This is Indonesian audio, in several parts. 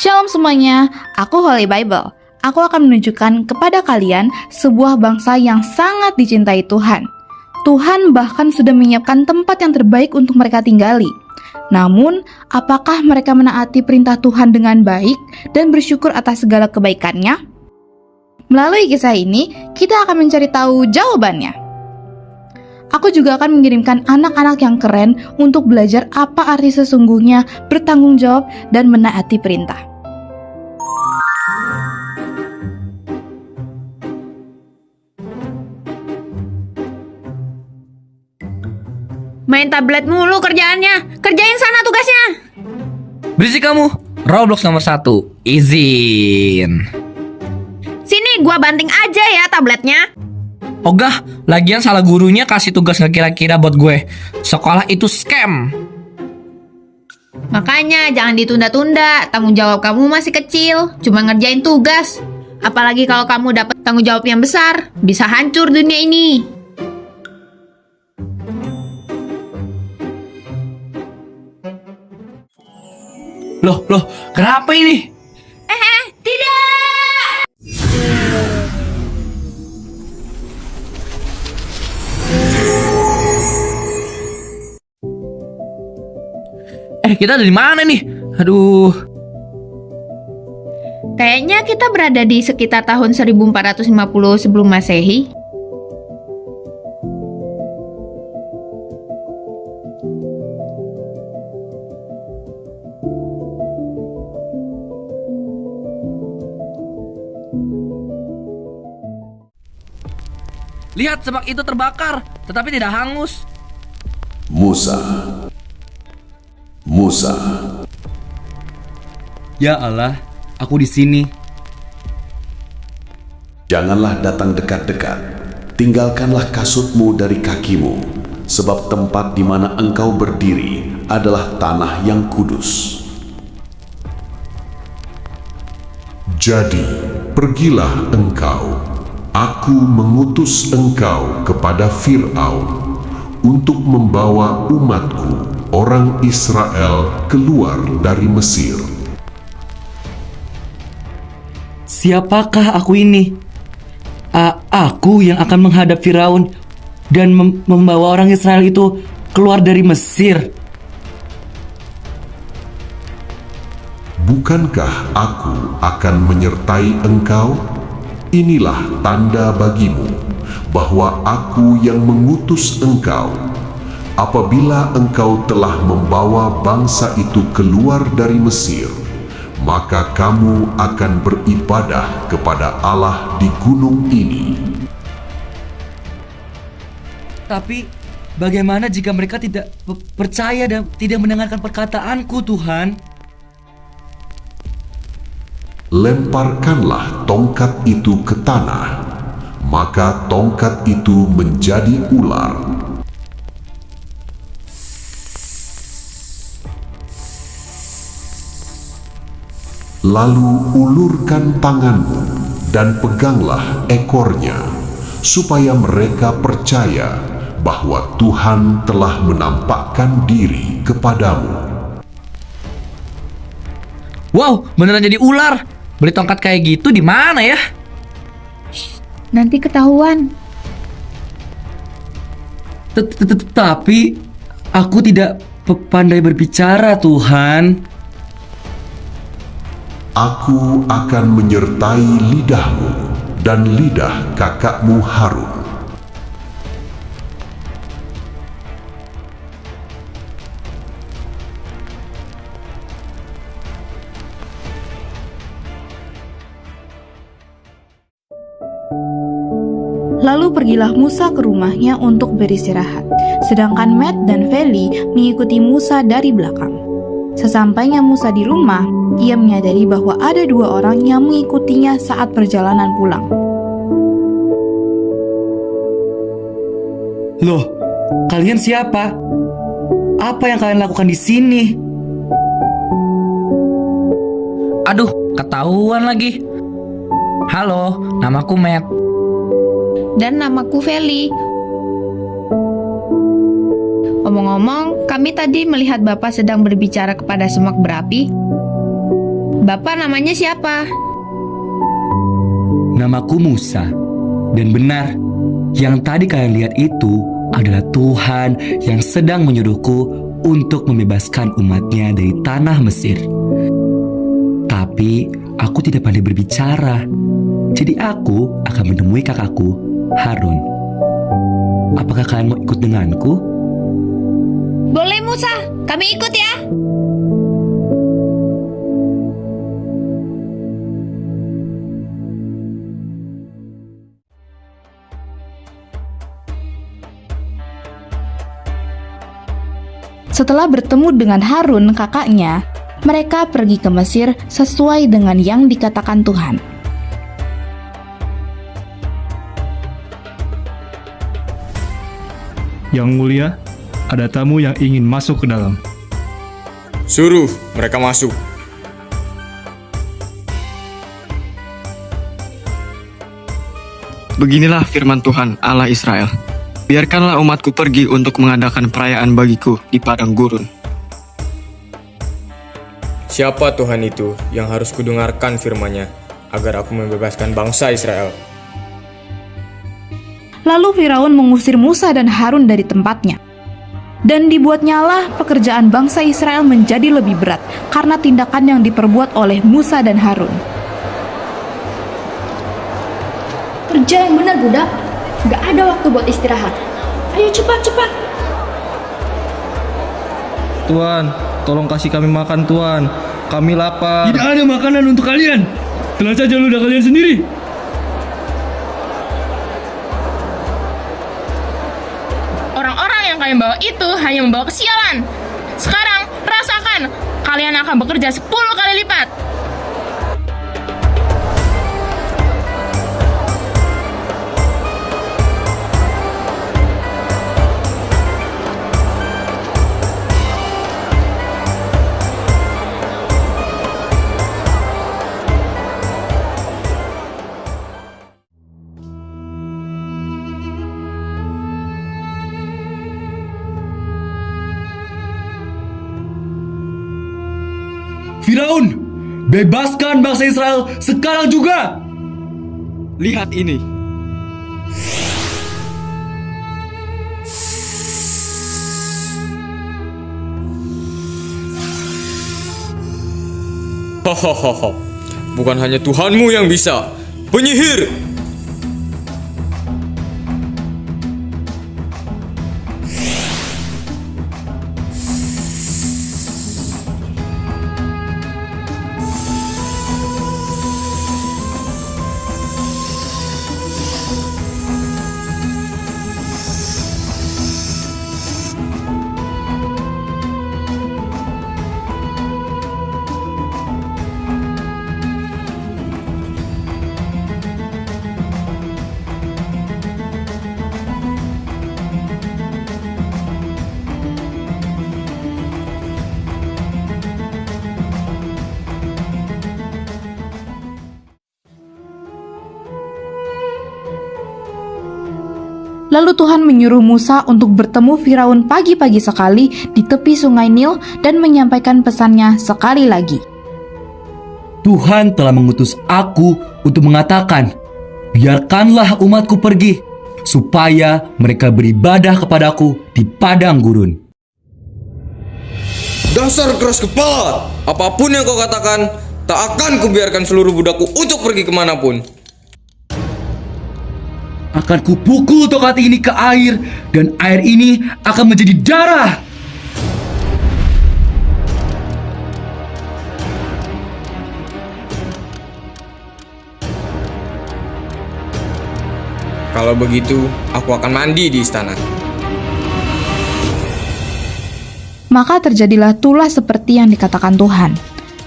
Shalom semuanya, aku Holy Bible. Aku akan menunjukkan kepada kalian sebuah bangsa yang sangat dicintai Tuhan. Tuhan bahkan sudah menyiapkan tempat yang terbaik untuk mereka tinggali. Namun, apakah mereka menaati perintah Tuhan dengan baik dan bersyukur atas segala kebaikannya? Melalui kisah ini, kita akan mencari tahu jawabannya. Aku juga akan mengirimkan anak-anak yang keren untuk belajar apa arti sesungguhnya bertanggung jawab dan menaati perintah. Main tablet mulu kerjaannya. Kerjain sana tugasnya. Berisik kamu. Roblox nomor 1. Izin. Sini gua banting aja ya tabletnya. Ogah, lagian salah gurunya kasih tugas gak kira-kira buat gue. Sekolah itu scam. Makanya jangan ditunda-tunda. Tanggung jawab kamu masih kecil. Cuma ngerjain tugas. Apalagi kalau kamu dapat tanggung jawab yang besar, bisa hancur dunia ini. Loh, kenapa ini? Tidak. Kita ada di mana nih? Aduh. Kayaknya kita berada di sekitar tahun 1450 sebelum Masehi. Lihat, semak itu terbakar, tetapi tidak hangus. Musa. Ya Allah, aku di sini. Janganlah datang dekat-dekat. Tinggalkanlah kasutmu dari kakimu, sebab tempat di mana engkau berdiri adalah tanah yang kudus. Jadi, pergilah engkau. Aku mengutus engkau kepada Fir'aun untuk membawa umatku, orang Israel, keluar dari Mesir. Siapakah aku ini? Aku yang akan menghadap Firaun dan membawa orang Israel itu keluar dari Mesir. Bukankah aku akan menyertai engkau? Inilah tanda bagimu bahwa aku yang mengutus engkau. Apabila engkau telah membawa bangsa itu keluar dari Mesir, maka kamu akan beribadah kepada Allah di gunung ini. Tapi bagaimana jika mereka tidak percaya dan tidak mendengarkan perkataanku, Tuhan? Lemparkanlah tongkat itu ke tanah, maka tongkat itu menjadi ular. Lalu ulurkan tanganmu dan peganglah ekornya, supaya mereka percaya bahwa Tuhan telah menampakkan diri kepadamu. Wow, beneran jadi ular. Beli tongkat kayak gitu di mana ya? Nanti ketahuan. Tapi aku tidak pandai berbicara, Tuhan. Aku akan menyertai lidahmu dan lidah kakakmu Harun. Lalu pergilah Musa ke rumahnya untuk beristirahat, sedangkan Matt dan Feli mengikuti Musa dari belakang. Sesampainya Musa di rumah, ia menyadari bahwa ada 2 orang yang mengikutinya saat perjalanan pulang. Loh, kalian siapa? Apa yang kalian lakukan di sini? Aduh, ketahuan lagi. Halo, namaku Matt. Dan namaku Feli. Omong-omong, kami tadi melihat Bapak sedang berbicara kepada semak berapi. Bapak namanya siapa? Namaku Musa. Dan benar, yang tadi kalian lihat itu adalah Tuhan yang sedang menyuruhku untuk membebaskan umatnya dari tanah Mesir. Tapi aku tidak pandai berbicara. Jadi aku akan menemui kakakku, Harun. Apakah kalian mau ikut denganku? Boleh Musa, kami ikut ya. Setelah bertemu dengan Harun, kakaknya, mereka pergi ke Mesir sesuai dengan yang dikatakan Tuhan. Yang mulia, ada tamu yang ingin masuk ke dalam. Suruh mereka masuk. Beginilah firman Tuhan Allah Israel. Biarkanlah umatku pergi untuk mengadakan perayaan bagiku di padang gurun. Siapa Tuhan itu yang harus kudengarkan firman-Nya agar aku membebaskan bangsa Israel? Lalu Firaun mengusir Musa dan Harun dari tempatnya. Dan dibuatnyalah pekerjaan bangsa Israel menjadi lebih berat karena tindakan yang diperbuat oleh Musa dan Harun. Kerja yang benar, budak. Gak ada waktu buat istirahat. Ayo cepat. Tuan, tolong kasih kami makan, Tuan. Kami lapar. Tidak ada makanan untuk kalian. Telan saja ludah kalian sendiri. Orang-orang yang kalian bawa itu hanya membawa kesialan. Sekarang, rasakan. Kalian akan bekerja 10 kali lipat. Firaun, bebaskan bangsa Israel sekarang juga! Lihat ini. Hahaha. Bukan hanya Tuhanmu yang bisa. Penyihir! Lalu Tuhan menyuruh Musa untuk bertemu Firaun pagi-pagi sekali di tepi sungai Nil dan menyampaikan pesannya sekali lagi. Tuhan telah mengutus aku untuk mengatakan, biarkanlah umatku pergi, supaya mereka beribadah kepadaku di padang gurun. Dasar keras kepala! Apapun yang kau katakan, tak akan kubiarkan seluruh budakku untuk pergi kemanapun. Akan kupukul tongkat ini ke air, dan air ini akan menjadi darah. Kalau begitu, aku akan mandi di istana. Maka terjadilah tulah seperti yang dikatakan Tuhan.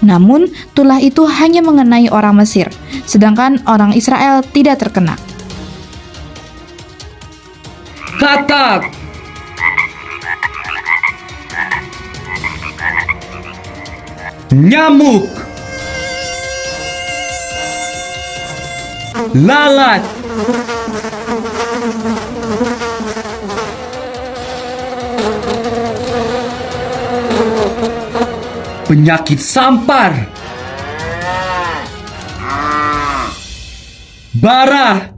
Namun, tulah itu hanya mengenai orang Mesir, sedangkan orang Israel tidak terkena. Katak! Nyamuk! Lalat! Penyakit sampar! bara.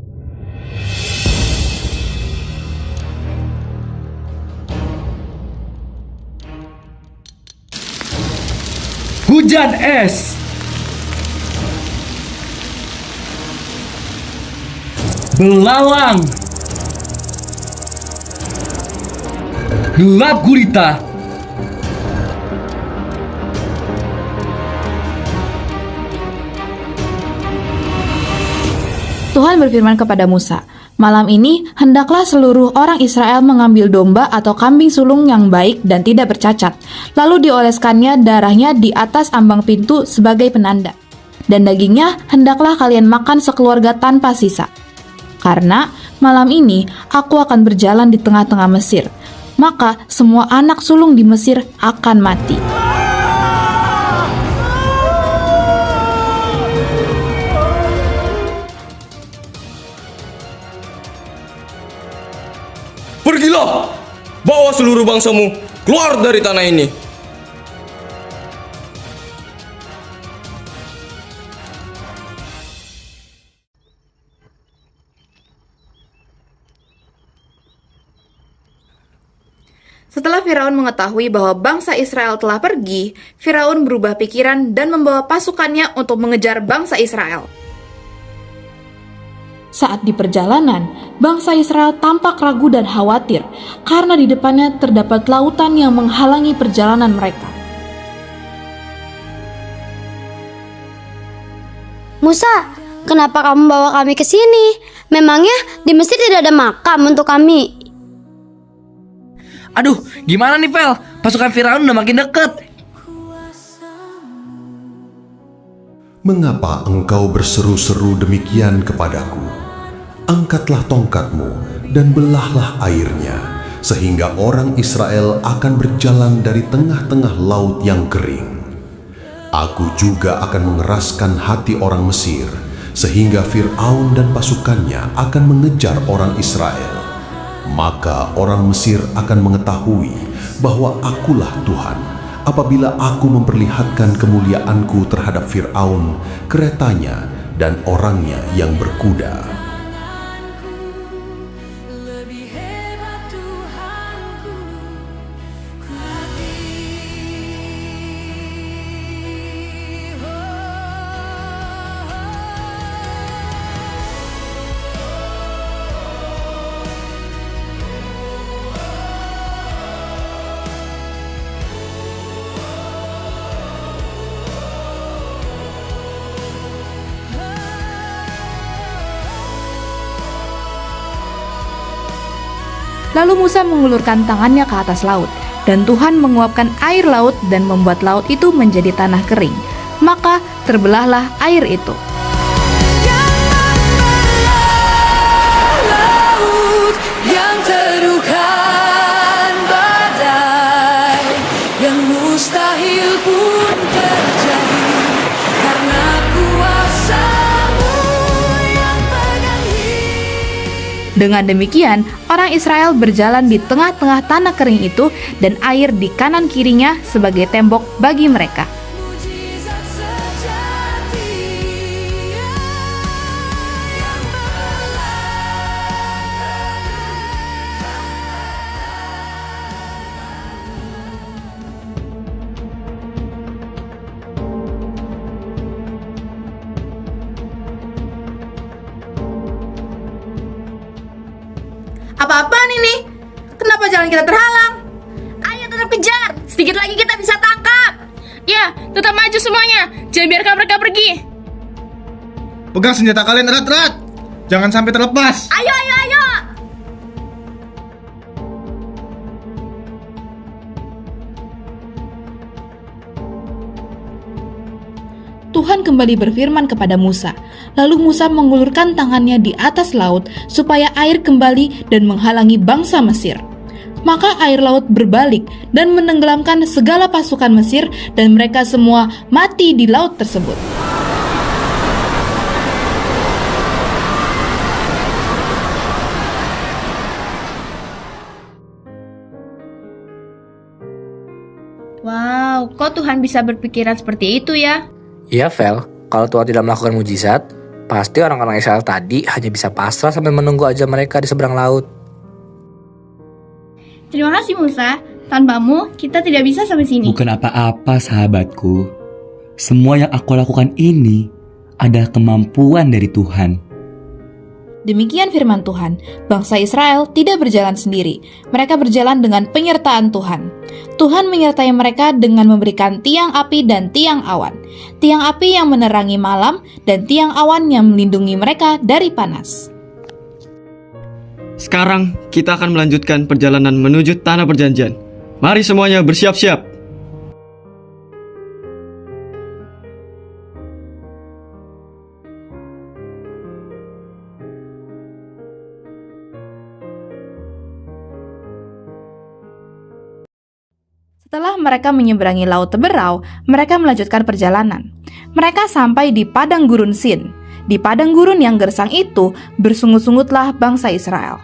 Hujan es. Belalang. Gelap gulita. Tuhan berfirman kepada Musa, "Malam ini hendaklah seluruh orang Israel mengambil domba atau kambing sulung yang baik dan tidak bercacat, lalu dioleskannya darahnya di atas ambang pintu sebagai penanda. Dan dagingnya hendaklah kalian makan sekeluarga tanpa sisa. Karena malam ini aku akan berjalan di tengah-tengah Mesir, maka semua anak sulung di Mesir akan mati." Pergilah, bawa seluruh bangsamu keluar dari tanah ini. Setelah Firaun mengetahui bahwa bangsa Israel telah pergi, Firaun berubah pikiran dan membawa pasukannya untuk mengejar bangsa Israel. Saat di perjalanan, bangsa Israel tampak ragu dan khawatir karena di depannya terdapat lautan yang menghalangi perjalanan mereka. Musa, kenapa kamu bawa kami ke sini? Memangnya di Mesir tidak ada makam untuk kami? Aduh, gimana nih Vel? Pasukan Firaun udah makin deket. Mengapa engkau berseru-seru demikian kepadaku? Angkatlah tongkatmu dan belahlah airnya, sehingga orang Israel akan berjalan dari tengah-tengah laut yang kering. Aku juga akan mengeraskan hati orang Mesir, sehingga Fir'aun dan pasukannya akan mengejar orang Israel. Maka orang Mesir akan mengetahui bahwa akulah Tuhan, apabila aku memperlihatkan kemuliaanku terhadap Fir'aun, keretanya, dan orangnya yang berkuda. Lalu Musa mengulurkan tangannya ke atas laut, dan Tuhan menguapkan air laut dan membuat laut itu menjadi tanah kering. Maka terbelahlah air itu. Yang terukan badai, yang mustahil pun terjadi, karena kuasa-Mu yang pegang hidup. Dengan demikian, orang Israel berjalan di tengah-tengah tanah kering itu, dan air di kanan kirinya sebagai tembok bagi mereka. Mujizat sejati yang Apa-apaan ini? Kenapa jalan kita terhalang? Ayo tetap kejar, sedikit lagi kita bisa tangkap. Ya, tetap maju semuanya. Jangan biarkan mereka pergi. Pegang senjata kalian erat-erat. Jangan sampai terlepas. Ayo, ayo, ayo. Tuhan kembali berfirman kepada Musa. Lalu Musa mengulurkan tangannya di atas laut supaya air kembali dan menghalangi bangsa Mesir. Maka air laut berbalik dan menenggelamkan segala pasukan Mesir, dan mereka semua mati di laut tersebut. Wow, kok Tuhan bisa berpikiran seperti itu ya? Iya Vel, kalau Tuhan tidak melakukan mujizat, Pasti orang-orang Israel tadi hanya bisa pasrah sambil menunggu ajal mereka di seberang laut. Terima kasih Musa, tanpamu kita tidak bisa sampai sini. Bukan apa-apa sahabatku. Semua yang aku lakukan ini adalah kemampuan dari Tuhan. Demikian firman Tuhan, bangsa Israel tidak berjalan sendiri, mereka berjalan dengan penyertaan Tuhan. Tuhan menyertai mereka dengan memberikan tiang api dan tiang awan. Tiang api yang menerangi malam dan tiang awan yang melindungi mereka dari panas. Sekarang kita akan melanjutkan perjalanan menuju tanah perjanjian. Mari semuanya bersiap-siap. Setelah mereka menyeberangi Laut Teberau, mereka melanjutkan perjalanan. Mereka sampai di padang gurun Sin. Di padang gurun yang gersang itu, bersungut-sungutlah bangsa Israel.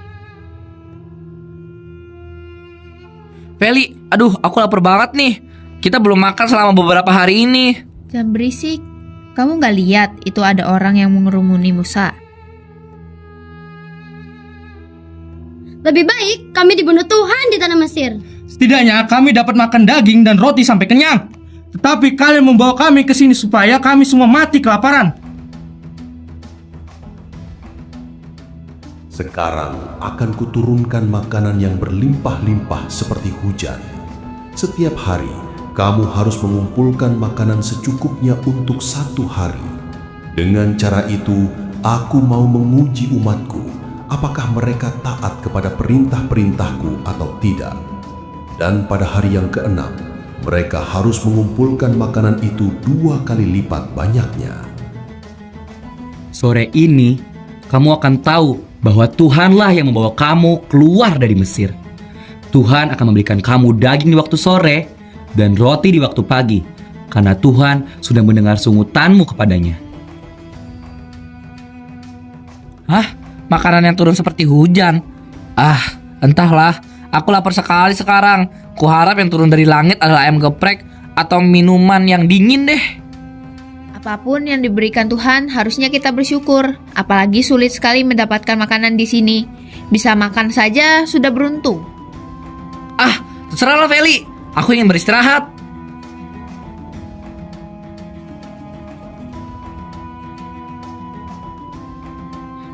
Feli, aduh aku lapar banget nih. Kita belum makan selama beberapa hari ini. Jangan berisik. Kamu gak lihat itu ada orang yang mengerumuni Musa? Lebih baik kami dibunuh Tuhan di tanah Mesir. Setidaknya kami dapat makan daging dan roti sampai kenyang. Tetapi kalian membawa kami ke sini supaya kami semua mati kelaparan. Sekarang akan kuturunkan makanan yang berlimpah-limpah seperti hujan. Setiap hari, kamu harus mengumpulkan makanan secukupnya untuk 1 hari. Dengan cara itu, aku mau menguji umatku, apakah mereka taat kepada perintah-perintahku atau tidak. Dan pada hari yang ke-6, mereka harus mengumpulkan makanan itu 2 kali lipat banyaknya. Sore ini, kamu akan tahu bahwa Tuhanlah yang membawa kamu keluar dari Mesir. Tuhan akan memberikan kamu daging di waktu sore dan roti di waktu pagi, karena Tuhan sudah mendengar sungutanmu kepadanya. Hah? Makanan yang turun seperti hujan? Entahlah. Aku lapar sekali sekarang. Kuharap yang turun dari langit adalah ayam geprek atau minuman yang dingin deh. Apapun yang diberikan Tuhan, harusnya kita bersyukur. Apalagi sulit sekali mendapatkan makanan di sini. Bisa makan saja sudah beruntung. Terserahlah Feli. Aku ingin beristirahat.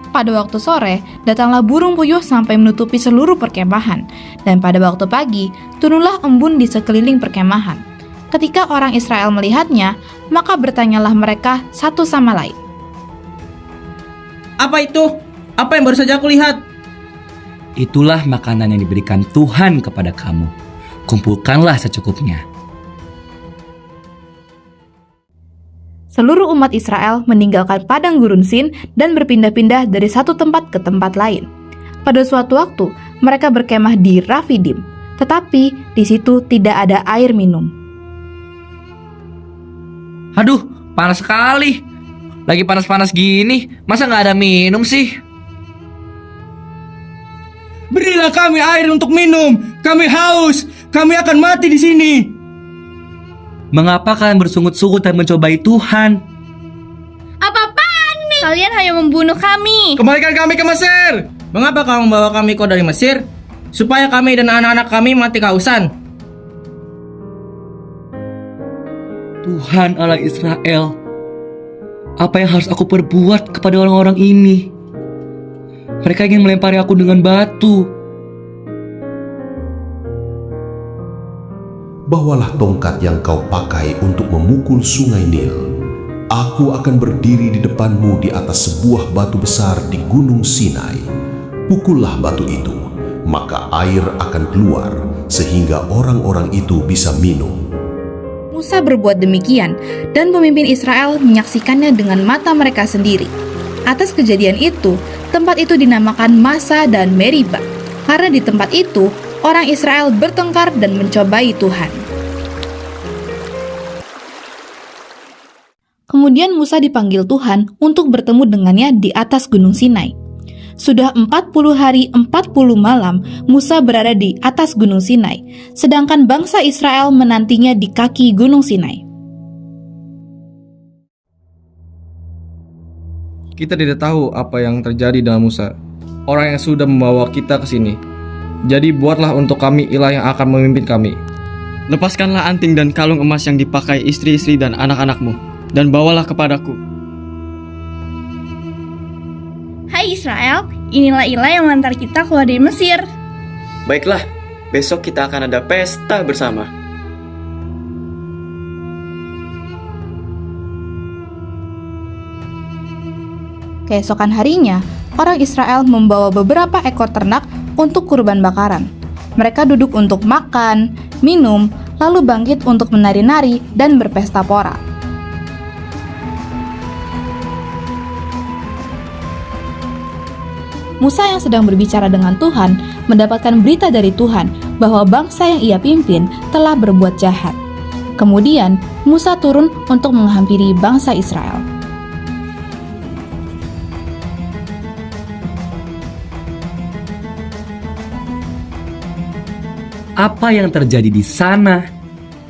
Pada waktu sore, datanglah burung puyuh sampai menutupi seluruh perkemahan. Dan pada waktu pagi, turunlah embun di sekeliling perkemahan. Ketika orang Israel melihatnya, maka bertanyalah mereka satu sama lain. Apa itu? Apa yang baru saja aku lihat? Itulah makanan yang diberikan Tuhan kepada kamu. Kumpulkanlah secukupnya. Seluruh umat Israel meninggalkan padang gurun Sin dan berpindah-pindah dari satu tempat ke tempat lain. Pada suatu waktu, mereka berkemah di Rafidim, tetapi di situ tidak ada air minum. Aduh, panas sekali. Lagi panas-panas gini, masa nggak ada minum sih? Berilah kami air untuk minum. Kami haus. Kami akan mati di sini. Mengapa kalian bersungut-sungut dan mencobai Tuhan? Apa-apaan nih? Kalian hanya membunuh kami. Kembalikan kami ke Mesir. Mengapa kamu membawa kami keluar dari Mesir? Supaya kami dan anak-anak kami mati kehausan. Tuhan Allah Israel, apa yang harus aku perbuat kepada orang-orang ini? Mereka ingin melempari aku dengan batu. Bawalah tongkat yang kau pakai untuk memukul sungai Nil. Aku akan berdiri di depanmu di atas sebuah batu besar di Gunung Sinai. Pukullah batu itu, maka air akan keluar sehingga orang-orang itu bisa minum. Musa berbuat demikian, dan pemimpin Israel menyaksikannya dengan mata mereka sendiri. Atas kejadian itu, tempat itu dinamakan Masa dan Meriba, karena di tempat itu orang Israel bertengkar dan mencobai Tuhan. Kemudian Musa dipanggil Tuhan untuk bertemu dengannya di atas Gunung Sinai. Sudah 40 hari 40 malam Musa berada di atas Gunung Sinai, sedangkan bangsa Israel menantinya di kaki Gunung Sinai. kita tidak tahu apa yang terjadi dengan Musa, orang yang sudah membawa kita ke sini. Jadi buatlah untuk kami ilah yang akan memimpin kami. Lepaskanlah anting dan kalung emas yang dipakai istri-istri dan anak-anakmu, dan bawalah kepadaku. Hai Israel, inilah ilah yang mengantar kita keluar dari Mesir. Baiklah, besok kita akan ada pesta bersama. Keesokan harinya, orang Israel membawa beberapa ekor ternak untuk kurban bakaran. Mereka duduk untuk makan, minum, lalu bangkit untuk menari-nari dan berpesta pora. Musa yang sedang berbicara dengan Tuhan mendapatkan berita dari Tuhan bahwa bangsa yang ia pimpin telah berbuat jahat. Kemudian, Musa turun untuk menghampiri bangsa Israel. Apa yang terjadi di sana?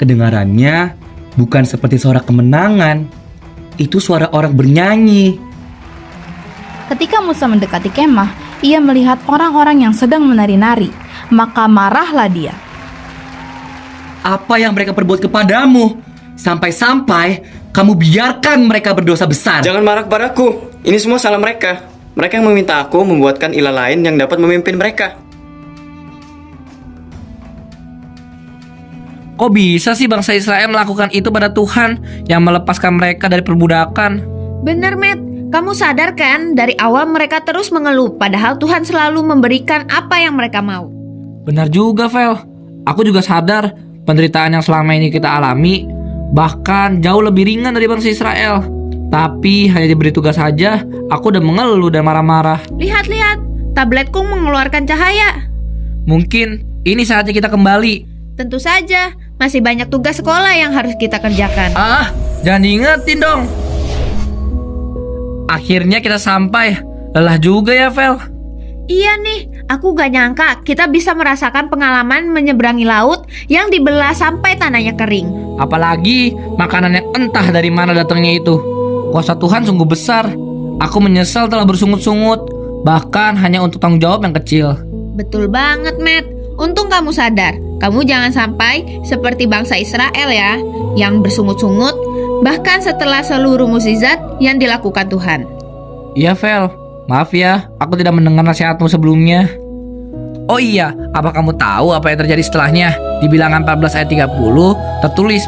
Kedengarannya bukan seperti suara kemenangan. Itu suara orang bernyanyi. Ketika Musa mendekati kemah, ia melihat orang-orang yang sedang menari-nari, maka marahlah dia. Apa yang mereka perbuat kepadamu? Sampai-sampai kamu biarkan mereka berdosa besar. Jangan marah kepadaku. Ini semua salah mereka. Mereka yang meminta aku membuatkan ilah lain yang dapat memimpin mereka. Kok bisa sih bangsa Israel melakukan itu pada Tuhan yang melepaskan mereka dari perbudakan? Bener, Matt. Kamu sadar kan, dari awal mereka terus mengeluh, padahal Tuhan selalu memberikan apa yang mereka mau. Benar juga, Vel. Aku juga sadar penderitaan yang selama ini kita alami bahkan jauh lebih ringan dari bangsa Israel. Tapi hanya diberi tugas saja, aku udah mengeluh dan marah-marah. Lihat, tabletku mengeluarkan cahaya. Mungkin ini saatnya kita kembali. Tentu saja, masih banyak tugas sekolah yang harus kita kerjakan. Jangan diingetin dong. Akhirnya kita sampai. Lelah juga ya, Vel. Iya nih, aku gak nyangka kita bisa merasakan pengalaman menyeberangi laut yang dibelah sampai tanahnya kering. Apalagi makanan yang entah dari mana datangnya itu. Kuasa Tuhan sungguh besar. Aku menyesal telah bersungut-sungut, bahkan hanya untuk tanggung jawab yang kecil. Betul banget, Matt. Untung kamu sadar. Kamu jangan sampai seperti bangsa Israel ya, yang bersungut-sungut bahkan setelah seluruh mukjizat yang dilakukan Tuhan. Iya, Vel. Maaf ya, aku tidak mendengar nasihatmu sebelumnya. Oh iya, apa kamu tahu apa yang terjadi setelahnya? Di Bilangan 14 ayat 30 tertulis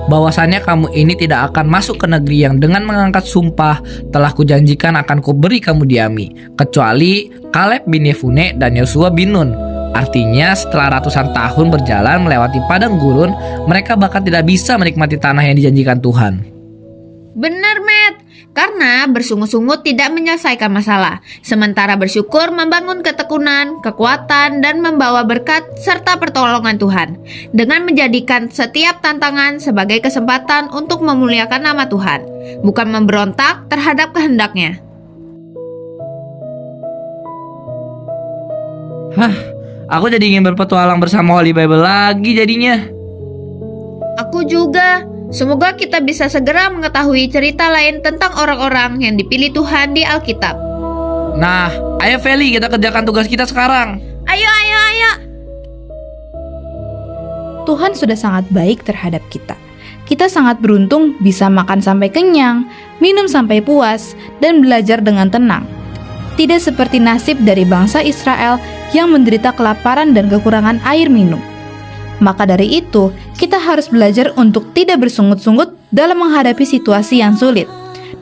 bahwasannya kamu ini tidak akan masuk ke negeri yang dengan mengangkat sumpah telah kujanjikan akan kuberi kamu diami, kecuali Kaleb bin Yefune dan Yosua bin Nun. Artinya setelah ratusan tahun berjalan melewati padang gurun, mereka bahkan tidak bisa menikmati tanah yang dijanjikan Tuhan. Benar, Matt. Karena bersungut-sungut tidak menyelesaikan masalah, sementara bersyukur membangun ketekunan, kekuatan, dan membawa berkat serta pertolongan Tuhan, dengan menjadikan setiap tantangan sebagai kesempatan untuk memuliakan nama Tuhan, bukan memberontak terhadap kehendaknya. Aku jadi ingin berpetualang bersama Holy Bible lagi jadinya. Aku juga. Semoga kita bisa segera mengetahui cerita lain tentang orang-orang yang dipilih Tuhan di Alkitab. Nah, ayo Feli, kita kerjakan tugas kita sekarang. Ayo. Tuhan sudah sangat baik terhadap kita. Kita sangat beruntung bisa makan sampai kenyang, minum sampai puas, dan belajar dengan tenang. Tidak seperti nasib dari bangsa Israel yang menderita kelaparan dan kekurangan air minum. Maka dari itu, kita harus belajar untuk tidak bersungut-sungut dalam menghadapi situasi yang sulit,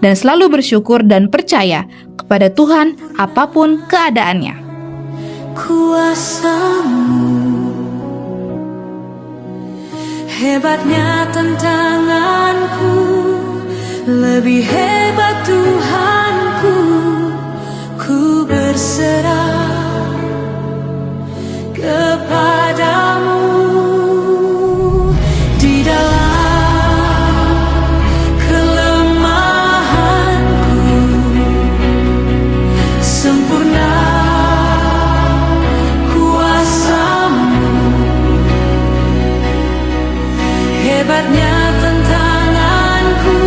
dan selalu bersyukur dan percaya kepada Tuhan apapun keadaannya. Kuasamu, hebatnya tantanganku, lebih hebat Tuhanku, ku berserah kepadamu. Di dalam kelemahanku, sempurna kuasamu, hebatnya tantanganku,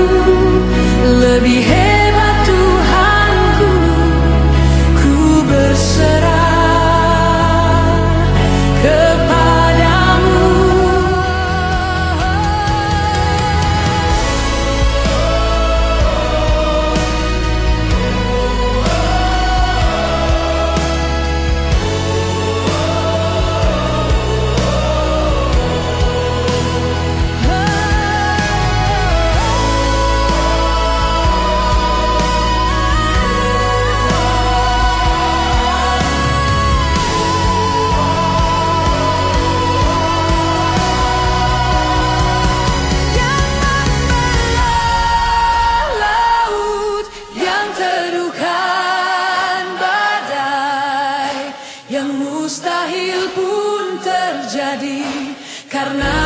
karena